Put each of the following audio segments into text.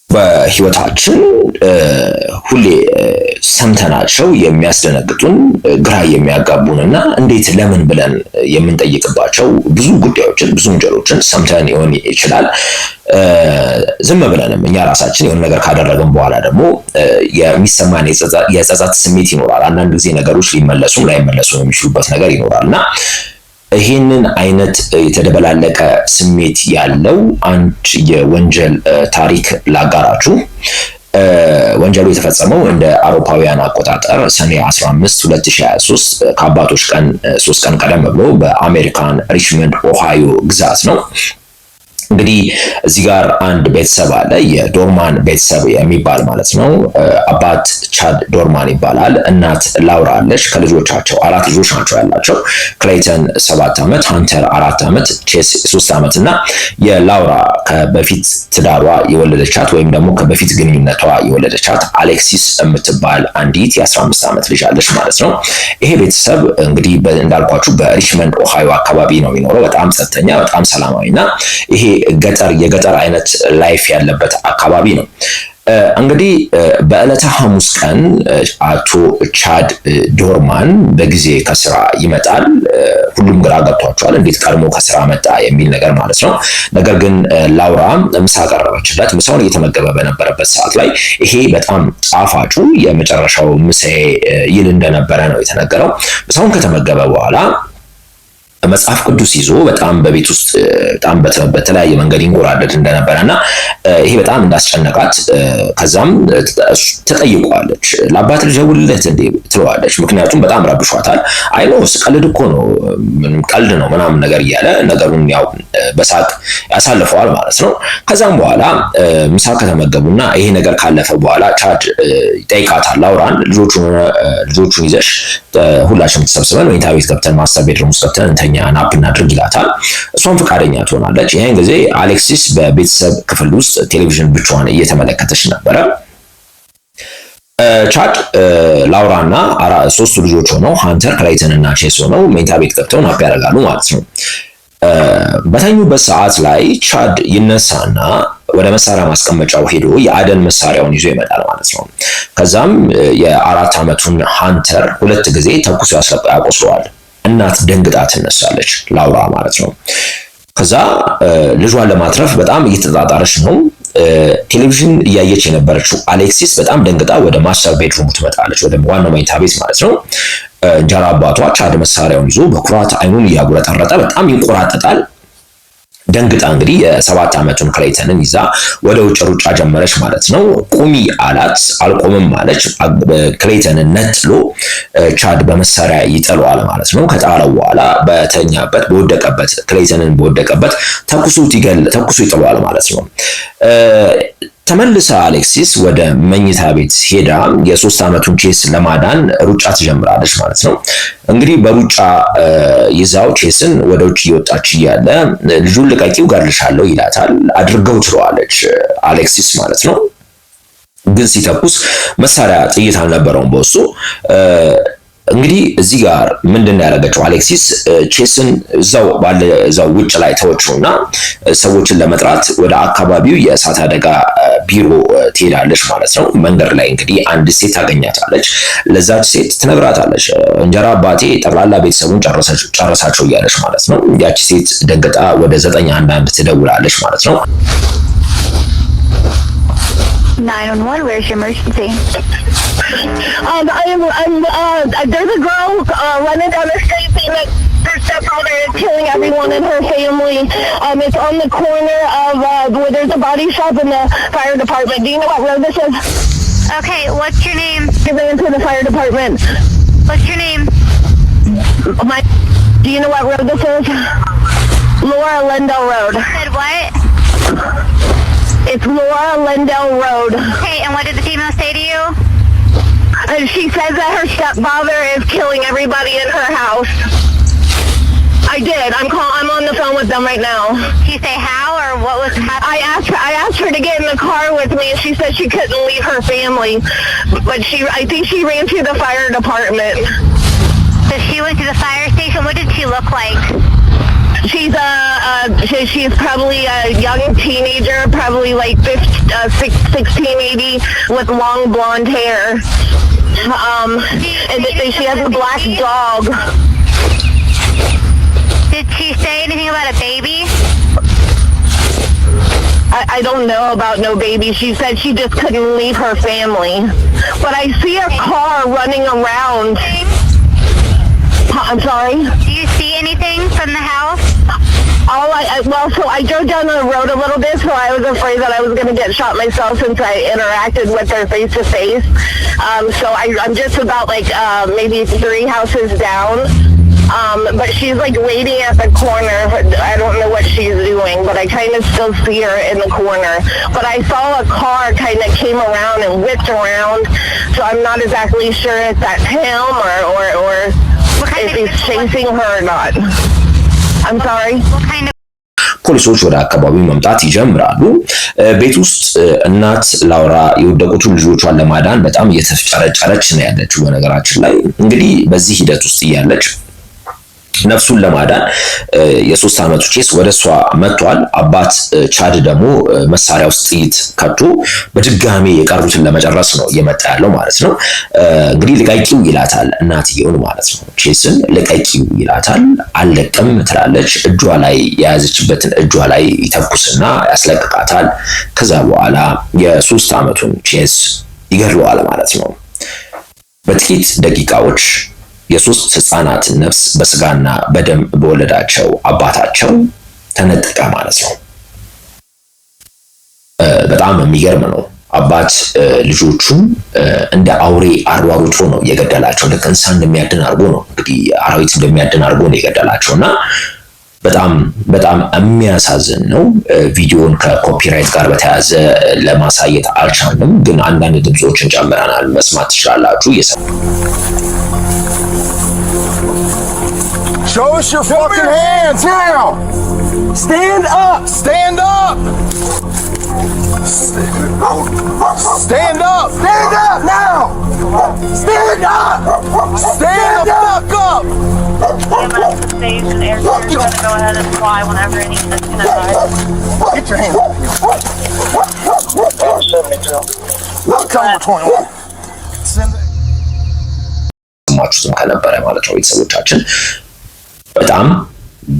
በህይወታችን ሁሌ ሰምተናቸው የሚያስደነግጡን ግራ የሚያጋቡንና እንዴት ለምን ብለን የምንጠይቅባቸው ብዙ ጉዳዮችን ብዙ ወንጀሎችን ሰምተን ሊሆን ይችላል። ዝም ብለንም እኛ ራሳችን የሆነ ነገር ካደረግን በኋላ ደግሞ የሚሰማን የጸጸት ስሜት ይኖራል። አንዳንድ ጊዜ ነገሮች ሊመለሱም ላይመለሱም የሚችሉበት ነገር ይኖራልና ይህንን አይነት የተደበላለቀ ስሜት ያለው አንድ የወንጀል ታሪክ ላጋራችሁ። ወንጀሉ የተፈጸመው እንደ አውሮፓውያን አቆጣጠር ሰኔ 15 2023 ከአባቶች ቀን 3 ቀን ቀደም ብሎ በአሜሪካን ሪችመንድ ኦሃዮ ግዛት ነው። እንግዲህ እዚህ ጋር አንድ ቤተሰብ አለ፣ የዶርማን ቤተሰብ የሚባል ማለት ነው። አባት ቻድ ዶርማን ይባላል። እናት ላውራ አለች። ከልጆቻቸው 4 ልጆች ናቸው ያላቸው። ክሌይተን 7 ዓመት፣ ሃንተር 4 ዓመት፣ ቼስ 3 ዓመት እና የላውራ ከበፊት ትዳሯ የወለደቻት ወይም ደግሞ ከበፊት ግንኙነቷ የወለደቻት አሌክሲስ የምትባል አንዲት የ15 ዓመት ልጅ አለች ማለት ነው። ይሄ ቤተሰብ እንግዲህ እንዳልኳችሁ በሪችመንድ ኦሃዮ አካባቢ ነው የሚኖረው። በጣም ጸጥተኛ፣ በጣም ሰላማዊና ይሄ የገጠር አይነት ላይፍ ያለበት አካባቢ ነው። እንግዲህ በዕለተ ሐሙስ ቀን አቶ ቻድ ዶርማን በጊዜ ከስራ ይመጣል። ሁሉም ግራ ገብቷቸዋል፣ እንዴት ቀድሞ ከስራ መጣ የሚል ነገር ማለት ነው። ነገር ግን ላውራ ምሳ ቀረበችለት። ምሳውን እየተመገበ በነበረበት ሰዓት ላይ ይሄ በጣም ጣፋጩ የመጨረሻው ምሳዬ ይል እንደነበረ ነው የተነገረው። ምሳውን ከተመገበ በኋላ መጽሐፍ ቅዱስ ይዞ በጣም በቤት ውስጥ በጣም በተለያየ መንገድ ይንጎራደድ እንደነበረና ይሄ በጣም እንዳስጨነቃት ከዛም ተጠይቋለች። ለአባት ልደውልለት እንዴ ትለዋለች። ምክንያቱም በጣም ረብሿታል። አይኖ ቀልድ እኮ ነው፣ ቀልድ ነው ምናምን ነገር እያለ ነገሩን ያው በሳቅ ያሳልፈዋል ማለት ነው። ከዛም በኋላ ምሳ ከተመገቡና ይሄ ነገር ካለፈ በኋላ ቻድ ይጠይቃታል ላውራን፣ ልጆቹን ይዘሽ ሁላችንም ተሰብስበን መኝታ ቤት ገብተን ማስተር ቤድሩም ውስጥ ገብተን እንተኛ ናፕ እናድርግ ይላታል። እሷም ፈቃደኛ ትሆናለች። ይሄን ጊዜ አሌክሲስ በቤተሰብ ክፍል ውስጥ ቴሌቪዥን ብቻዋን እየተመለከተች ነበረ። ቻድ ላውራና 3 ልጆች ሆነው ሃንተር፣ ክሌይተን እና ቼስ ሆነው መኝታ ቤት ገብተው ናፕ ያደርጋሉ ማለት ነው። በተኙበት ሰዓት ላይ ቻድ ይነሳና ወደ መሳሪያ ማስቀመጫው ሄዶ የአደን መሳሪያውን ይዞ ይመጣል ማለት ነው። ከዛም የ4 ዓመቱን ሃንተር 2 ጊዜ ተኩሶ ያቆስለዋል። እናት ደንግጣ ትነሳለች፣ ላውራ ማለት ነው። ከዛ ልጇን ለማትረፍ በጣም እየተጣጣረች ነው። ቴሌቪዥን እያየች የነበረችው አሌክሲስ በጣም ደንግጣ ወደ ማስተር ቤድሩም ትመጣለች፣ ወደ ዋናው መኝታ ቤት ማለት ነው። እንጀራ አባቷ ቻድ መሳሪያውን ይዞ በኩራት አይኑን እያጉረጠረጠ በጣም ይንቆራጠጣል። ደንግጣ እንግዲህ የ7 ዓመቱን ክሌይተንን ይዛ ወደ ውጭ ሩጫ ጀመረች ማለት ነው። ቁሚ አላት፣ አልቆምም አለች። ክሌይተንን ነጥሎ ቻድ በመሳሪያ ይጥለዋል ማለት ነው። ከጣለው በኋላ በተኛበት በወደቀበት ክሌይተንን በወደቀበት ተኩሶ ይጥለዋል ማለት ነው። ተመልሳ አሌክሲስ ወደ መኝታ ቤት ሄዳ የ3 ዓመቱን ቼስ ለማዳን ሩጫ ትጀምራለች ማለት ነው። እንግዲህ በሩጫ ይዛው ቼስን ወደ ውጭ እየወጣች እያለ ልጁን ልቀቂው ገድልሻለሁ ይላታል። አድርገው ትለዋለች አሌክሲስ ማለት ነው። ግን ሲተኩስ መሳሪያ ጥይት አልነበረውም በውስጡ። እንግዲህ እዚህ ጋር ምንድነው ያደረገችው አሌክሲስ? ቼስን እዛው ውጭ ላይ ተወችውና ሰዎችን ለመጥራት ወደ አካባቢው የእሳት አደጋ ቢሮ ትሄዳለች ማለት ነው። መንገድ ላይ እንግዲህ አንድ ሴት ታገኛታለች። ለዛች ሴት ትነግራታለች፣ እንጀራ አባቴ ጠቅላላ ቤተሰቡን ጨረሳቸው እያለች ማለት ነው። ያቺ ሴት ደንግጣ ወደ 911 ትደውላለች ማለት ነው። 911, where's your emergency? There's a girl running down the street saying that her stepfather is killing everyone in her family. It's on the corner of where there's a body shop and the fire department. Do you know what road this is? Okay, what's your name? She ran to the fire department. What's your name? Do you know what road this is? Laura Lindell Road. Said what? It's Laura Lindell Road. Okay, and what did the female say to you? And she says that her stepfather is killing everybody in her house. I did. I'm on the phone with them right now. Did you say how or what was happening? I asked her to get in the car with me, and she said she couldn't leave her family. But I think she ran to the fire department. So she went to the fire station. What did she look like? She's probably a young teenager, probably like 16, 80, with long blonde hair. And she has a black dog. Did she say anything about a baby? I don't know about no baby. She said she just couldn't leave her family. But I see a car running around. I'm sorry? Do you see anything from the house? So I drove down the road a little bit, so I was afraid that I was going to get shot myself since I interacted with her face to face. So I'm just about maybe 3 houses down. But she's like waiting at the corner. I don't know what she's doing, but I kind of still see her in the corner. But I saw a car kind of came around and whipped around, so I'm not exactly sure if that's him or if he's chasing her or not. I'm sorry? What kind of ፖሊሶች ወደ አካባቢው መምጣት ይጀምራሉ። ቤት ውስጥ እናት ላውራ የወደቁትን ልጆቿን ለማዳን በጣም እየተፍጨረጨረች ነው ያለችው። በነገራችን ላይ እንግዲህ በዚህ ሂደት ውስጥ እያለች ነፍሱን ለማዳን የ3 ዓመቱ ቼስ ወደሷ መጥቷል። አባት ቻድ ደግሞ መሳሪያ ውስጥ ጥይት ከቶ በድጋሚ የቀሩትን ለመጨረስ ነው እየመጣ ያለው ማለት ነው። እንግዲህ ልቀቂው ይላታል እናትየውን ማለት ነው። ቼስን ልቀቂው ይላታል። አልለቅም ትላለች። እጇ ላይ የያዘችበትን እጇ ላይ ይተኩስና ያስለቅቃታል። ከዛ በኋላ የ3 ዓመቱን ቼስ ይገድለዋል ማለት ነው። በጥቂት ደቂቃዎች የ3 ህፃናት ነፍስ በስጋና በደም በወለዳቸው አባታቸው ተነጠቀ ማለት ነው። በጣም የሚገርም ነው። አባት ልጆቹን እንደ አውሬ አሯሩጦ ነው የገደላቸው። ልክ እንስሳ እንደሚያድን አድርጎ ነው እንግዲህ አራዊት እንደሚያድን አድርጎ ነው የገደላቸውና በጣም የሚያሳዝን ነው። ቪዲዮውን ከኮፒራይት ጋር በተያያዘ ለማሳየት አልቻልንም፣ ግን አንዳንድ ድምጾችን ጨምረናል። መስማት ትችላላችሁ። Show us your fucking hands now! Stand up! Stand up! Stand up! Stand up now! Stand up! Stand the fuck up! Stage and air crews are going to go ahead and fly whenever any unit's going to arrive. Get your hands up here. Look, number 21. Send it. ማችሁም ከነበረ ማለት ነው ቤተሰቦቻችን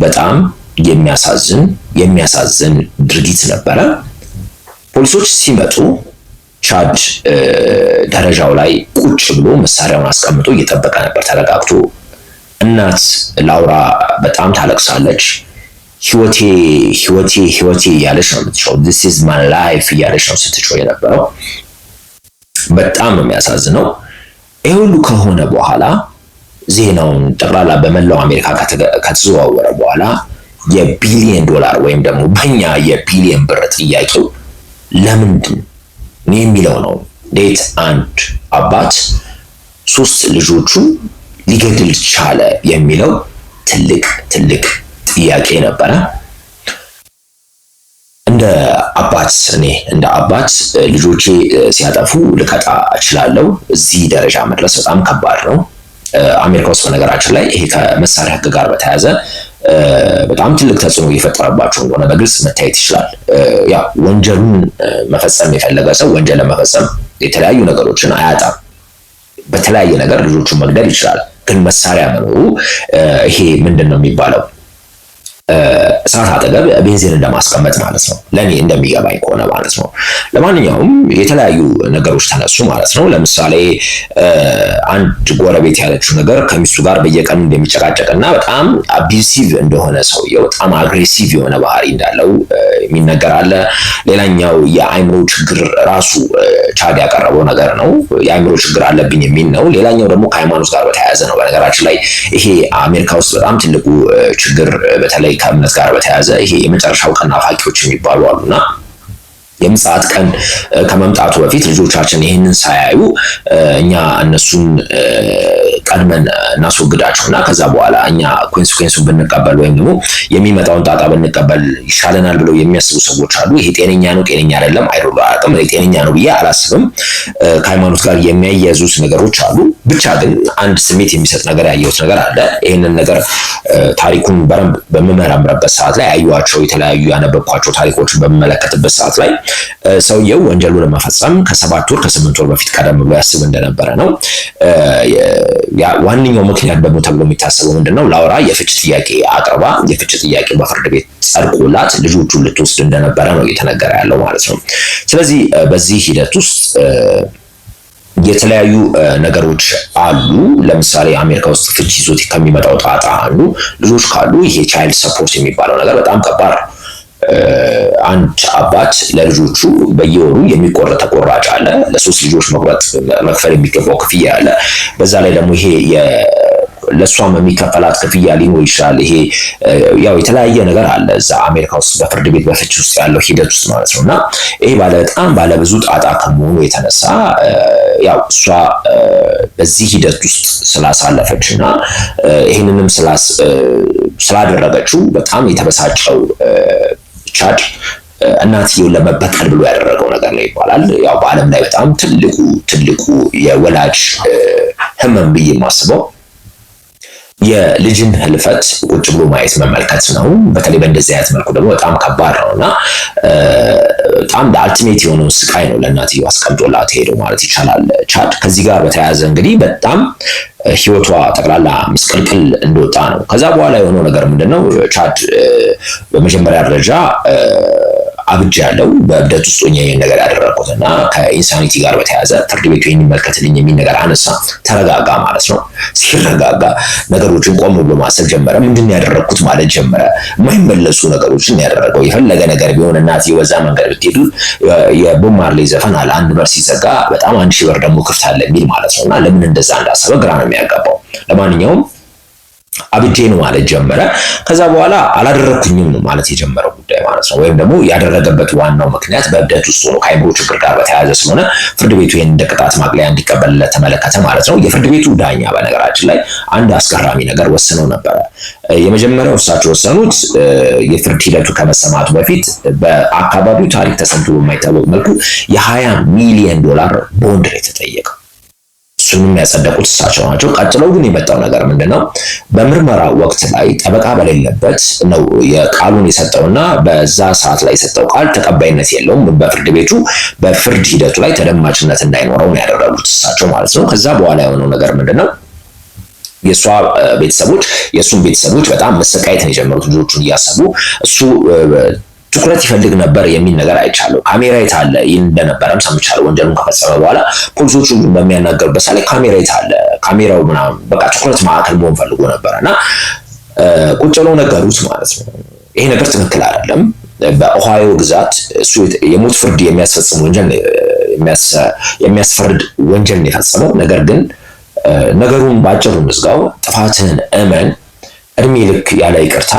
በጣም የሚያሳዝን ድርጊት ነበረ። ፖሊሶች ሲመጡ ቻድ ደረጃው ላይ ቁጭ ብሎ መሳሪያውን አስቀምጦ እየጠበቀ ነበር ተረጋግቶ። እናት ላውራ በጣም ታለቅሳለች። ህይወቴ እያለች ነው የምትጮው። this is my life እያለች ነው ስትጮው የነበረው። በጣም የሚያሳዝነው ይሄ ሁሉ ከሆነ በኋላ ዜናውን ጠቅላላ በመላው አሜሪካ ከተዘዋወረ በኋላ የቢሊየን ዶላር ወይም ደግሞ በእኛ የቢሊየን ብር ጥያቄው ለምንድን ነው የሚለው ነው። እንዴት አንድ አባት 3 ልጆቹን ሊገድል ቻለ የሚለው ትልቅ ጥያቄ ነበረ። እንደ አባት ልጆቼ ሲያጠፉ ልቀጣ እችላለሁ። እዚህ ደረጃ መድረስ በጣም ከባድ ነው። አሜሪካ ውስጥ በነገራችን ላይ ይሄ ከመሳሪያ ሕግ ጋር በተያያዘ በጣም ትልቅ ተጽዕኖ እየፈጠረባቸው እንደሆነ በግልጽ መታየት ይችላል። ያው ወንጀሉን መፈጸም የፈለገ ሰው ወንጀል ለመፈጸም የተለያዩ ነገሮችን አያጣም። በተለያየ ነገር ልጆቹን መግደል ይችላል። ግን መሳሪያ መኖሩ ይሄ ምንድነው የሚባለው እሳት አጠገብ ቤንዚን እንደማስቀመጥ ማለት ነው፣ ለኔ እንደሚገባኝ ከሆነ ማለት ነው። ለማንኛውም የተለያዩ ነገሮች ተነሱ ማለት ነው። ለምሳሌ አንድ ጎረቤት ያለችው ነገር ከሚስቱ ጋር በየቀኑ እንደሚጨቃጨቅና በጣም አቢዩሲቭ እንደሆነ ሰውየው በጣም አግሬሲቭ የሆነ ባህሪ እንዳለው የሚነገር አለ። ሌላኛው የአይምሮ ችግር ራሱ ቻድ ያቀረበው ነገር ነው። የአይምሮ ችግር አለብኝ የሚል ነው። ሌላኛው ደግሞ ከሃይማኖት ጋር በተያያዘ ነው። በነገራችን ላይ ይሄ አሜሪካ ውስጥ በጣም ትልቁ ችግር በተለይ ከእምነት ጋር በተያያዘ ይሄ የመጨረሻው ቀን ናፋቂዎች የሚባሉ አሉና የምጽአት ቀን ከመምጣቱ በፊት ልጆቻችን ይህንን ሳያዩ እኛ እነሱን ቀድመን እናስወግዳቸውና ከዛ በኋላ እኛ ኮንሲኩዌንሱን ብንቀበል ወይም ደግሞ የሚመጣውን ጣጣ ብንቀበል ይሻለናል ብለው የሚያስቡ ሰዎች አሉ። ይሄ ጤነኛ ነው ጤነኛ አይደለም አይሮላ አቅም ጤነኛ ነው ብዬ አላስብም። ከሃይማኖት ጋር የሚያያዙት ነገሮች አሉ። ብቻ ግን አንድ ስሜት የሚሰጥ ነገር ያየሁት ነገር አለ። ይሄንን ነገር ታሪኩን በደንብ በመመራመርበት ሰዓት ላይ ያዩዋቸው የተለያዩ ያነበብኳቸው ታሪኮችን በመመለከትበት ሰዓት ላይ ሰውየው ወንጀሉን ለመፈጸም ከ7 ወር ከ8 ወር በፊት ቀደም ብሎ ያስብ እንደነበረ ነው። ዋነኛው ምክንያት ደግሞ ተብሎ የሚታሰበው ምንድነው? ላውራ የፍች ጥያቄ አቅርባ የፍች ጥያቄ በፍርድ ቤት ጸድቆላት ልጆቹን ልትወስድ እንደነበረ ነው እየተነገረ ያለው ማለት ነው። ስለዚህ በዚህ ሂደት ውስጥ የተለያዩ ነገሮች አሉ። ለምሳሌ አሜሪካ ውስጥ ፍች ይዞት ከሚመጣው ጣጣ አንዱ ልጆች ካሉ ይሄ ቻይልድ ሰፖርት የሚባለው ነገር በጣም ከባድ ነው። አንድ አባት ለልጆቹ በየወሩ የሚቆረጥ ተቆራጭ አለ። ለ3 ልጆች መክፈል የሚገባው ክፍያ አለ። በዛ ላይ ደግሞ ይሄ ለሷም የሚከፈላት ክፍያ ሊኖር ይችላል። ይሄ ያው የተለያየ ነገር አለ እዛ አሜሪካ ውስጥ በፍርድ ቤት በፍች ውስጥ ያለው ሂደት ውስጥ ማለት ነውና ይሄ በጣም ባለብዙ ጣጣ ከመሆኑ የተነሳ ያው እሷ በዚህ ሂደት ውስጥ ስላሳለፈችና ይሄንንም ስላደረገችው በጣም የተበሳጨው ቻድ እናትየውን ለመበቀል ብሎ ያደረገው ነገር ነው ይባላል። ያው በዓለም ላይ በጣም ትልቁ የወላጅ ህመም ብዬ የማስበው የልጅን ህልፈት ቁጭ ብሎ ማየት መመልከት ነው። በተለይ በእንደዚህ አይነት መልኩ ደግሞ በጣም ከባድ ነውና በጣም አልቲሜት የሆነው ስቃይ ነው ለእናትየው አስቀምጦላት ሄደው ማለት ይቻላል ቻድ። ከዚህ ጋር በተያያዘ እንግዲህ በጣም ህይወቷ ጠቅላላ ምስቅልቅል እንደወጣ ነው። ከዛ በኋላ የሆነው ነገር ምንድነው? ቻድ በመጀመሪያ ደረጃ አብጃ ያለው በእብደት ውስጥ ሆኜ ነገር ያደረኩትና ከኢንሳኒቲ ጋር በተያያዘ ፍርድ ቤቱ የሚመልከትልኝ የሚል ነገር አነሳ። ተረጋጋ ማለት ነው። ሲረጋጋ ነገሮችን ቆም ብሎ ማሰብ ጀመረ። ምንድነው ያደረኩት ማለት ጀመረ። የማይመለሱ ነገሮችን ያደረገው የፈለገ ነገር ቢሆን እናትዬ በዛ መንገድ ብትሄዱ የቦብ ማርሌ ዘፈን አለ አንድ በር ሲዘጋ በጣም 1000 በር ደግሞ ክፍት አለ የሚል ማለት ነውና ለምን እንደዛ እንዳሰበ ግራ ነው የሚያጋባው። ለማንኛውም አብጄ ነው ማለት ጀመረ። ከዛ በኋላ አላደረኩኝም ነው ማለት የጀመረው ጉዳይ ማለት ነው። ወይም ደግሞ ያደረገበት ዋናው ምክንያት በእብደት ውስጥ ሆኖ ከአይምሮ ችግር ጋር በተያያዘ ስለሆነ ፍርድ ቤቱ ይሄን እንደ ቅጣት ማቅለያ እንዲቀበልለት ተመለከተ ማለት ነው። የፍርድ ቤቱ ዳኛ በነገራችን ላይ አንድ አስገራሚ ነገር ወስነው ነበረ። የመጀመሪያው እሳቸው ወሰኑት የፍርድ ሂደቱ ከመሰማቱ በፊት በአካባቢው ታሪክ ተሰምቶ በማይታወቅ መልኩ የ$20 ሚሊዮን ቦንድ ነው የተጠየቀው። እሱንም ያጸደቁት እሳቸው ናቸው። ቀጥለው ግን የመጣው ነገር ምንድነው? በምርመራ ወቅት ላይ ጠበቃ በሌለበት ነው የቃሉን የሰጠውና በዛ ሰዓት ላይ የሰጠው ቃል ተቀባይነት የለውም። በፍርድ ቤቱ በፍርድ ሂደቱ ላይ ተደማጭነት እንዳይኖረው ነው ያደረጉት እሳቸው ማለት ነው። ከዛ በኋላ የሆነው ነገር ምንድነው? የሷ ቤተሰቦች የሱን ቤተሰቦች በጣም መሰቃየት ነው የጀመሩት ልጆቹን እያሰቡ እሱ ትኩረት ይፈልግ ነበር የሚል ነገር አይቻለሁ። ካሜራ የታለ እንደነበረም ሰምቻለሁ። ወንጀሉን ከፈጸመ በኋላ ፖሊሶቹ በሚያናገሩበት ሰዓት ላይ ካሜራ የታለ ካሜራው ምናምን በቃ ትኩረት ማዕከል መሆን ፈልጎ ነበርና ቁጭ ብለው ነገሩት ማለት ነው። ይሄ ነገር ትክክል አይደለም። በኦሃዮ ግዛት እሱ የሞት ፍርድ የሚያስፈጽም ወንጀል የሚያስፈርድ ወንጀል ነው የፈጸመው። ነገር ግን ነገሩን ባጭሩ ምዝጋው ጥፋትህን እመን እድሜ ልክ ያለ ይቅርታ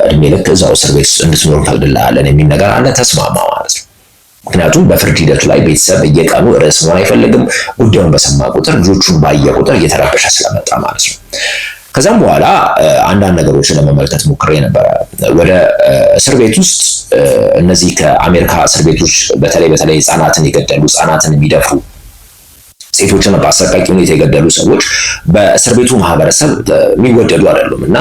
እድሜ ልክ እዛው እስር ቤት እንድትኖር ፈቅድልሃለን የሚል ነገር አለ። ተስማማ ማለት ነው። ምክንያቱም በፍርድ ሂደቱ ላይ ቤተሰብ በየቀኑ ርዕስ መሆን አይፈልግም። ጉዳዩን በሰማ ቁጥር ልጆቹን ባየ ቁጥር እየተረበሸ ስለመጣ ማለት ነው። ከዛም በኋላ አንዳንድ ነገሮችን ለመመልከት ሞክሬ ነበረ። ወደ እስር ቤት ውስጥ እነዚህ ከአሜሪካ እስር ቤቶች በተለይ ህጻናትን የገደሉ ህጻናትን የሚደፍሩ ሴቶችን በአሰቃቂ ሁኔታ የገደሉ ሰዎች በእስር ቤቱ ማህበረሰብ የሚወደዱ አይደሉም እና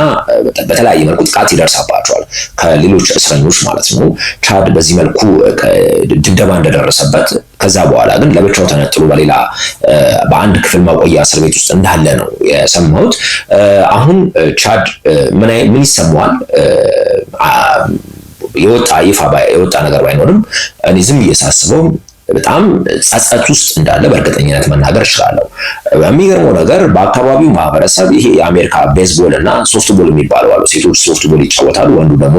በተለያየ መልኩ ጥቃት ይደርሳባቸዋል ከሌሎች እስረኞች ማለት ነው። ቻድ በዚህ መልኩ ድብደባ እንደደረሰበት ከዛ በኋላ ግን ለብቻው ተነጥሎ በአንድ ክፍል ማቆያ እስር ቤት ውስጥ እንዳለ ነው የሰማሁት። አሁን ቻድ ምን ይሰማዋል? የወጣ ነገር ባይኖርም እኔ ዝም እየሳስበው በጣም ጸጸት ውስጥ እንዳለ በእርግጠኝነት መናገር እችላለሁ። የሚገርመው ነገር በአካባቢው ማህበረሰብ ይሄ የአሜሪካ ቤዝቦል እና ሶፍትቦል የሚባለው አሉ። ሴቶች ሶፍትቦል ይጫወታሉ፣ ወንዱ ደግሞ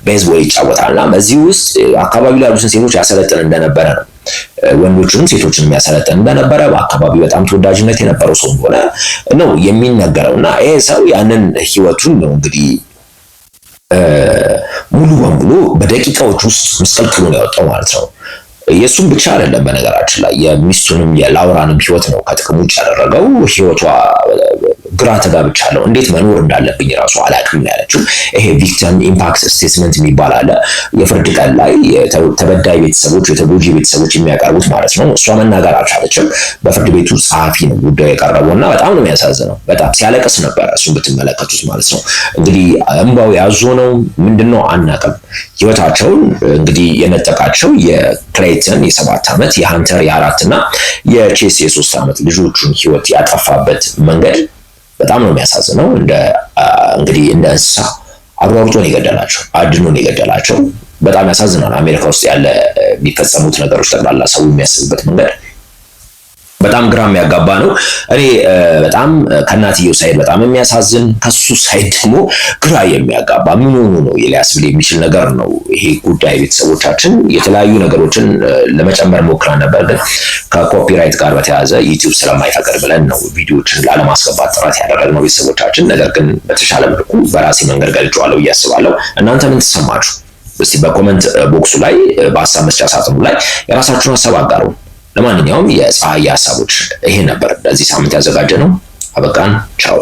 ቤዝቦል ይጫወታልና በዚህ ውስጥ አካባቢው ላይ ያሉትን ሴቶች ያሰለጥን እንደነበረ ነው። ወንዶችንም ሴቶችንም ያሰለጥን እንደነበረ በአካባቢው በጣም ተወዳጅነት የነበረው ሰው እንደሆነ ነው የሚነገረውና ይሄ ሰው ያንን ህይወቱን ነው እንግዲህ ሙሉ በሙሉ በደቂቃዎች ውስጥ ምስቅልቅሉን ያወጣው ማለት ነው። የሱም ብቻ አይደለም በነገራችን ላይ የሚስቱንም የላውራንም ህይወት ነው ከጥቅም ውጭ ያደረገው። ህይወቷ ግራ ተጋብቻለሁ፣ እንዴት መኖር እንዳለብኝ ራሱ አላውቅም ያለችው። ይሄ ቪክቲም ኢምፓክት ስቴትመንት የሚባል አለ። የፍርድ ቀን ላይ ተበዳይ ቤተሰቦች፣ የተጎጂ ቤተሰቦች የሚያቀርቡት ማለት ነው። እሷ መናገር አልቻለችም። በፍርድ ቤቱ ጸሐፊ ነው ጉዳዩ የቀረበውና በጣም ነው የሚያሳዝነው። በጣም ሲያለቅስ ነበር እሱን ብትመለከቱት ማለት ነው። እንግዲህ እንባው ያዞ ነው ምንድነው አናውቅም። ህይወታቸውን እንግዲህ የነጠቃቸው የክሌይተን የ7 ዓመት የሃንተር የ4 እና የቼስ የ3 ዓመት ልጆቹን ህይወት ያጠፋበት መንገድ በጣም ነው የሚያሳዝነው። እንግዲህ እንደ እንስሳ አሯሩጦ ነው የገደላቸው፣ አድኖ ነው የገደላቸው። በጣም ያሳዝናል። አሜሪካ ውስጥ ያለ የሚፈጸሙት ነገሮች ጠቅላላ ሰው የሚያስብበት መንገድ በጣም ግራ የሚያጋባ ነው። እኔ በጣም ከእናትየው ሳይድ በጣም የሚያሳዝን፣ ከሱ ሳይድ ደግሞ ግራ የሚያጋባ ምን ሆኖ ነው ሊያስብል የሚችል ነገር ነው ይሄ ጉዳይ። ቤተሰቦቻችን የተለያዩ ነገሮችን ለመጨመር ሞክረን ነበር፣ ግን ከኮፒራይት ጋር በተያያዘ ዩቲዩብ ስለማይፈቅድ ብለን ነው ቪዲዮዎችን ላለማስገባት ጥረት ያደረግነው ቤተሰቦቻችን። ነገር ግን በተሻለ መልኩ በራሴ መንገድ ገልጬዋለሁ ብዬ አስባለሁ። እናንተ ምን ተሰማችሁ? እስቲ በኮመንት ቦክሱ ላይ በሀሳብ መስጫ ሳጥኑ ላይ የራሳችሁን ሀሳብ አጋሩ። ለማንኛውም የፀሐይ ሀሳቦች ይሄ ነበር ለዚህ ሳምንት ያዘጋጀነው። አበቃን። ቻው።